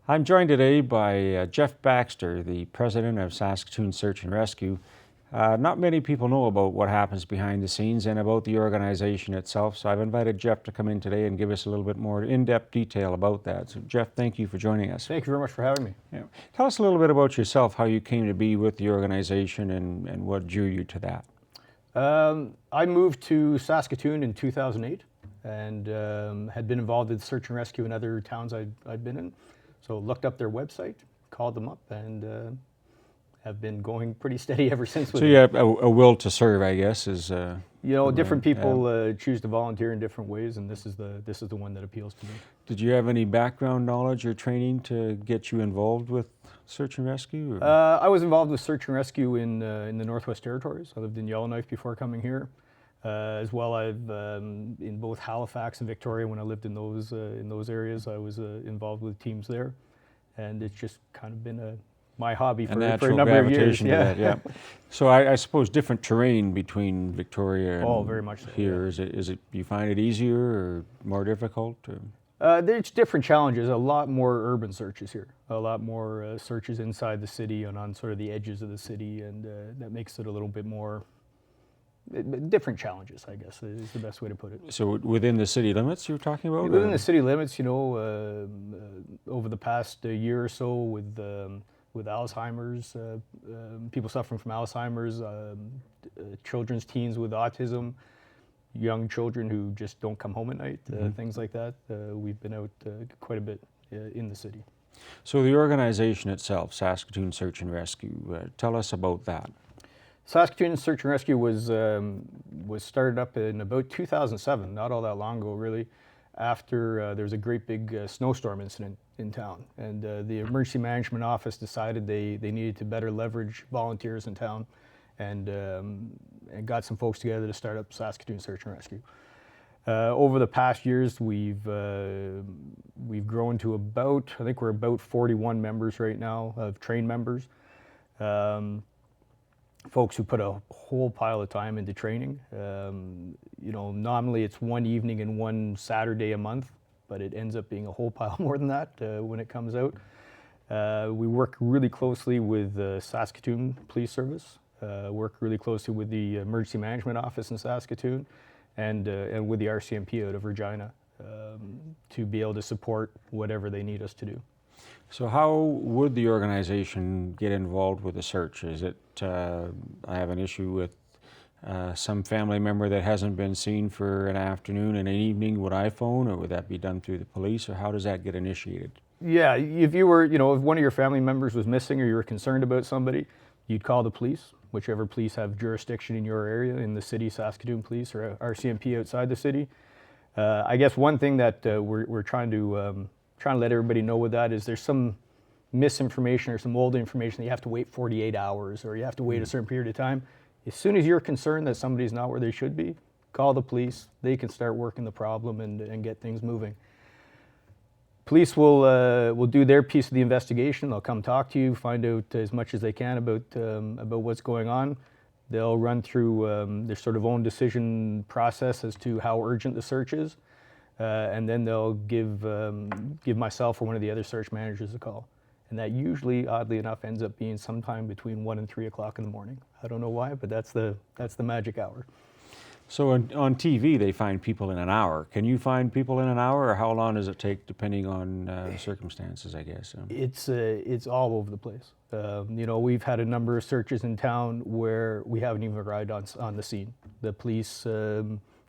I'm joined today by Jeff Baxter, the president of Saskatoon Search and Rescue. Not many people know about what happens behind the scenes and about the organization itself, so I've invited Jeff to come in today and give us a little bit more in-depth detail about that. So Jeff, thank you for joining us. Thank you very much for having me. Yeah. Tell us a little bit about yourself, how you came to be with the organization and what drew you to that. I moved to Saskatoon in 2008 and had been involved in search and rescue in other towns I'd been in. So looked up their website, called them up, and have been going pretty steady ever since. So you have a will to serve, I guess, is different people choose to volunteer in different ways, and this is the one that appeals to me. Did you have any background knowledge or training to get you involved with search and rescue? I was involved with search and rescue in the Northwest Territories. I lived in Yellowknife before coming here. As well, I've in both Halifax and Victoria. When I lived in those areas, I was involved with teams there, and it's just kind of been my hobby for a number of years. Yeah. So I suppose different terrain between Victoria and very much so, here. yeah. Is it? Do you find it easier or more difficult? Or? There's different challenges. A lot more urban searches here. A lot more searches inside the city and on sort of the edges of the city, and that makes it a little bit more. Different challenges, I guess, is the best way to put it. So within the city limits you're talking about? Within the city limits, over the past year or so with Alzheimer's, people suffering from Alzheimer's, children's teens with autism, young children who just don't come home at night, things like that. We've been out quite a bit in the city. So the organization itself, Saskatoon Search and Rescue, tell us about that. Saskatoon Search and Rescue was started up in about 2007, not all that long ago, really, after there was a great big snowstorm incident in town. And the Emergency Management Office decided they needed to better leverage volunteers in town and got some folks together to start up Saskatoon Search and Rescue. Over the past years, we've grown to I think we're about 41 members right now, of trained members. Folks who put a whole pile of time into training. Nominally it's one evening and one Saturday a month, but it ends up being a whole pile more than that when it comes out. We work really closely with the Saskatoon Police Service, work really closely with the Emergency Management Office in Saskatoon, and with the RCMP out of Regina to be able to support whatever they need us to do. So how would the organization get involved with the search? Is it, I have an issue with some family member that hasn't been seen for an afternoon and an evening, would I phone, or would that be done through the police, or how does that get initiated? Yeah, if you were, if one of your family members was missing or you were concerned about somebody, you'd call the police, whichever police have jurisdiction in your area, in the city, Saskatoon Police or RCMP outside the city. I guess one thing that we're trying to let everybody know with that is there's some misinformation or some old information that you have to wait 48 hours or you have to wait a certain period of time. As soon as you're concerned that somebody's not where they should be, call the police. They can start working the problem and get things moving. Police will do their piece of the investigation. They'll come talk to you, find out as much as they can about what's going on. They'll run through their sort of own decision process as to how urgent the search is. And then they'll give myself or one of the other search managers a call. And that usually, oddly enough, ends up being sometime between 1 and 3 o'clock in the morning. I don't know why, but that's the magic hour. So on TV, they find people in an hour. Can you find people in an hour, or how long does it take, depending on circumstances, I guess? It's all over the place. We've had a number of searches in town where we haven't even arrived on the scene. The police,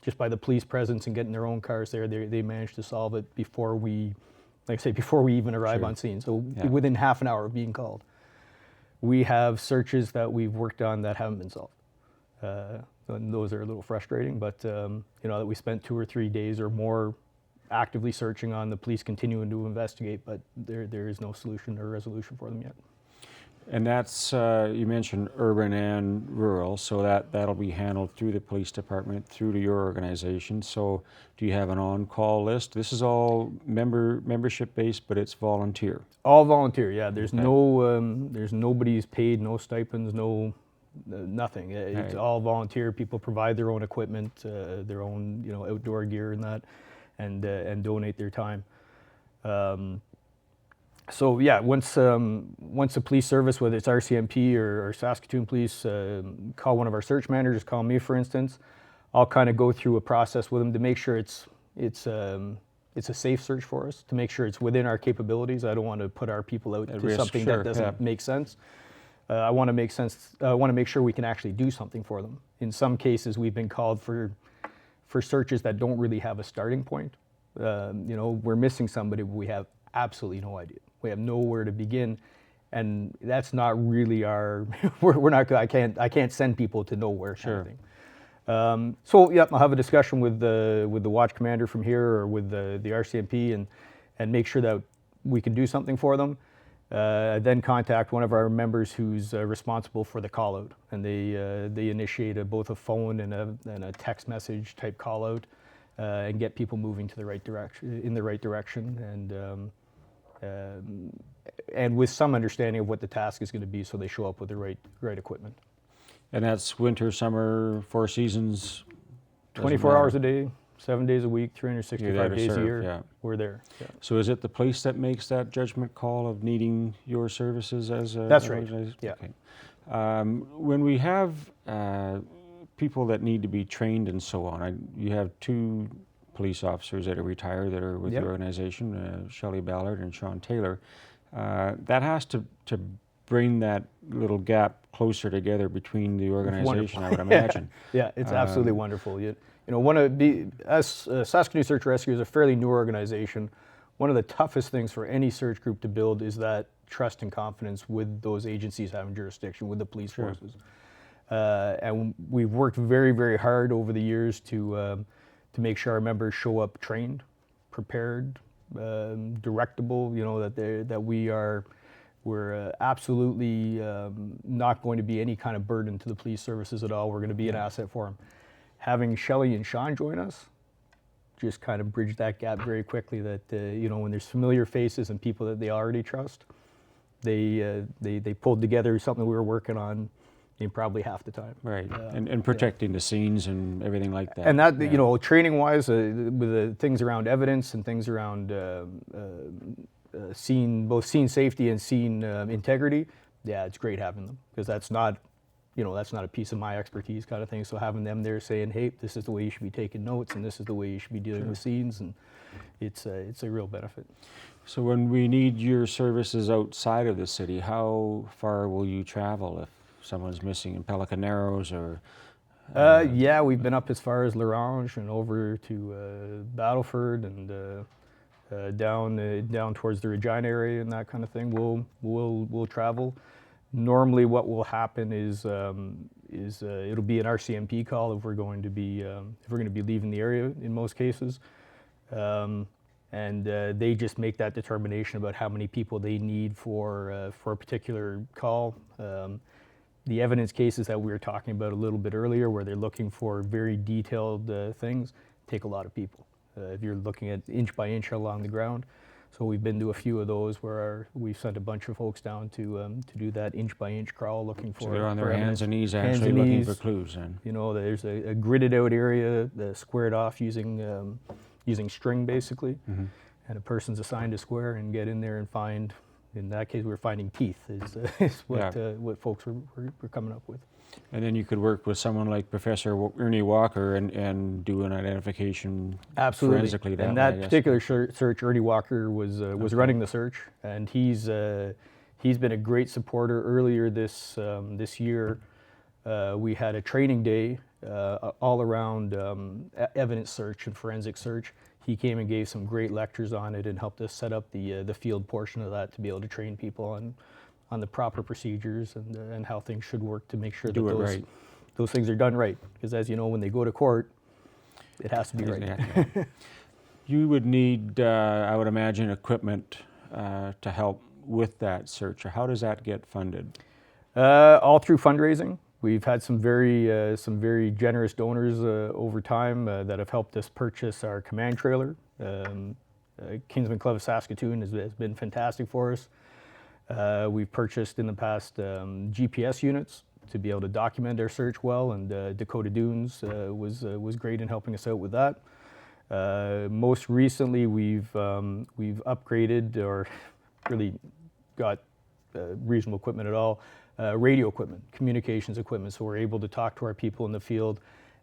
just by the police presence and getting their own cars there, they managed to solve it before we even arrive on scene. So within half an hour of being called. We have searches that we've worked on that haven't been solved. And those are a little frustrating, but that we spent 2 or 3 days or more actively searching on, the police continuing to investigate, but there is no solution or resolution for them yet. And that's, you mentioned urban and rural, so that'll be handled through the police department, through to your organization. So do you have an on-call list? This is all membership-based, but it's volunteer. All volunteer, yeah. There's there's nobody's paid, no stipends, nothing. It's all volunteer. People provide their own equipment, their own outdoor gear and that, and donate their time. So yeah, once the police service, whether it's RCMP or Saskatoon Police, call one of our search managers, call me for instance, I'll kind of go through a process with them to make sure it's a safe search for us, to make sure it's within our capabilities. I don't want to put our people out At to risk, something sure, that doesn't yeah. make sense. I want to make sense. I want to make sure we can actually do something for them. In some cases, we've been called for searches that don't really have a starting point. We're missing somebody, but we have absolutely no idea. We have nowhere to begin, and that's not really our. we're not. I can't send people to nowhere. Sure. Kind of thing. So yeah, I'll have a discussion with the watch commander from here or with the RCMP and make sure that we can do something for them. Then contact one of our members who's responsible for the call out, and they initiate both a phone and a text message type call out, and get people moving to the right direction, and with some understanding of what the task is going to be, so they show up with the right equipment. And that's winter, summer, 4 seasons? 24 hours a day, 7 days a week, 365 days a year. Yeah. We're there. Yeah. So is it the police that makes that judgment call of needing your services as a... That's right, yeah. Okay. When we have people that need to be trained and so on, you have 2 police officers that are retired that are with Yep. the organization, Shelley Ballard and Sean Taylor. That has to bring that little gap closer together between the organization, I would imagine. Yeah, it's absolutely wonderful. Saskatoon Search Rescue is a fairly new organization. One of the toughest things for any search group to build is that trust and confidence with those agencies having jurisdiction, with the police forces. And we've worked very, very hard over the years to make sure our members show up trained, prepared, directable. That we're absolutely not going to be any kind of burden to the police services at all. We're going to be an asset for them. Having Shelley and Sean join us just kind of bridged that gap very quickly, that when there's familiar faces and people that they already trust, they pulled together something we were working on in probably half the time. Right, and protecting the scenes and everything like that. And that, training wise, with the things around evidence and things around both scene safety and scene integrity, yeah, it's great having them, because that's not a piece of my expertise kind of thing. So having them there saying, hey, this is the way you should be taking notes, and this is the way you should be dealing with scenes, and it's a real benefit. So when we need your services outside of the city, how far will you travel if someone's missing in Pelican Narrows or? Yeah, we've been up as far as L'Orange and over to Battleford and down towards the Regina area and that kind of thing. We'll travel. Normally, what will happen is it'll be an RCMP call if we're going to be leaving the area in most cases, and they just make that determination about how many people they need for a particular call. The evidence cases that we were talking about a little bit earlier, where they're looking for very detailed things, take a lot of people. If you're looking at inch by inch along the ground. So we've been to a few of those where we've sent a bunch of folks down to do that inch by inch crawl, looking for. So they're on their hands and knees Hands actually and looking knees. for clues then. There's a gridded out area squared off using string basically, and a person's assigned to square and get in there and find. In that case, we're finding teeth is what folks were coming up with. And then you could work with someone like Professor Ernie Walker and do an identification forensically that way, And that I guess. particular search, Ernie Walker was running the search, and he's been a great supporter. Earlier this year, we had a training day all around evidence search and forensic search. He came and gave some great lectures on it and helped us set up the field portion of that to be able to train people on the proper procedures and how things should work to make sure that those things are done right. Because as you know, when they go to court, it has to be right. You would need, I would imagine, equipment to help with that search. Or how does that get funded? All through fundraising. We've had some very generous donors over time that have helped us purchase our command trailer. Kingsman Club of Saskatoon has been fantastic for us. We've purchased in the past GPS units to be able to document our search well, and Dakota Dunes was great in helping us out with that. Most recently, we've upgraded, or really got reasonable equipment at all. Radio equipment, communications equipment, so we're able to talk to our people in the field,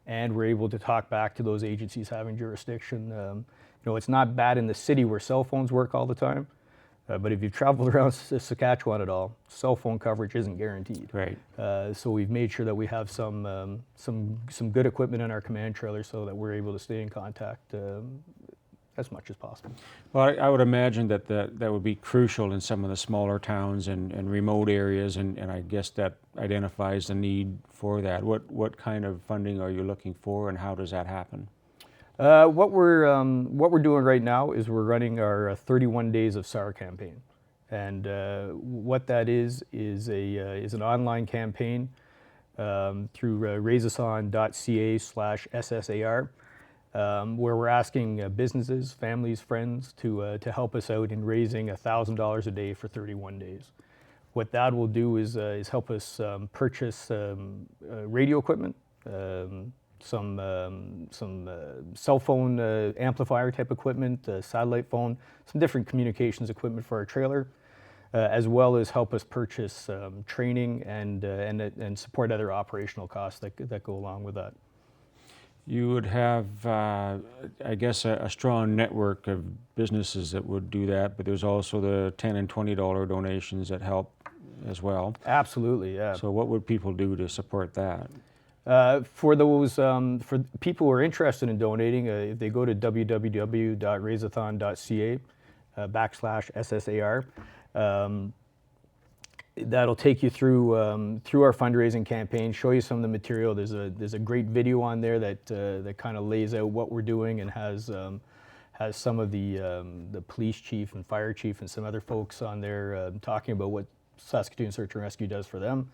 and we're able to talk back to those agencies having jurisdiction. It's not bad in the city where cell phones work all the time, but if you've traveled around Saskatchewan at all, cell phone coverage isn't guaranteed. Right. So we've made sure that we have some good equipment in our command trailer so that we're able to stay in contact as much as possible. Well, I would imagine that would be crucial in some of the smaller towns and remote areas, and I guess that identifies the need for that. What kind of funding are you looking for, and how does that happen? What we're doing right now is we're running our 31 Days of SAR campaign, and what that is an online campaign through raisathon.ca/SSAR, where we're asking businesses, families, friends to help us out in raising $1,000 a day for 31 days. What that will do is help us purchase radio equipment, some cell phone amplifier type equipment, satellite phone, some different communications equipment for our trailer, as well as help us purchase training and support other operational costs that go along with that. You would have, I guess, a strong network of businesses that would do that, but there's also the $10 and $20 donations that help as well. Absolutely, yeah. So what would people do to support that? For those, for people who are interested in donating, if they go to www.raisathon.ca/SSAR, that'll take you through our fundraising campaign, show you some of the material. There's a great video on there that kind of lays out what we're doing and has some of the police chief and fire chief and some other folks on there talking about what Saskatoon Search and Rescue does for them.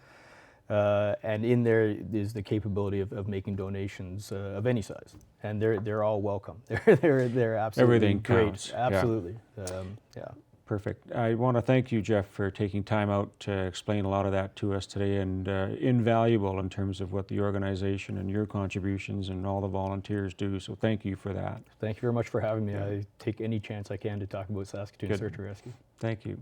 And in there is the capability of making donations of any size, and they're all welcome. They're absolutely Everything great. counts. Absolutely, yeah. Perfect. I want to thank you, Jeff, for taking time out to explain a lot of that to us today, and invaluable in terms of what the organization and your contributions and all the volunteers do. So thank you for that. Thank you very much for having me. I take any chance I can to talk about Saskatoon Search and Rescue. Thank you.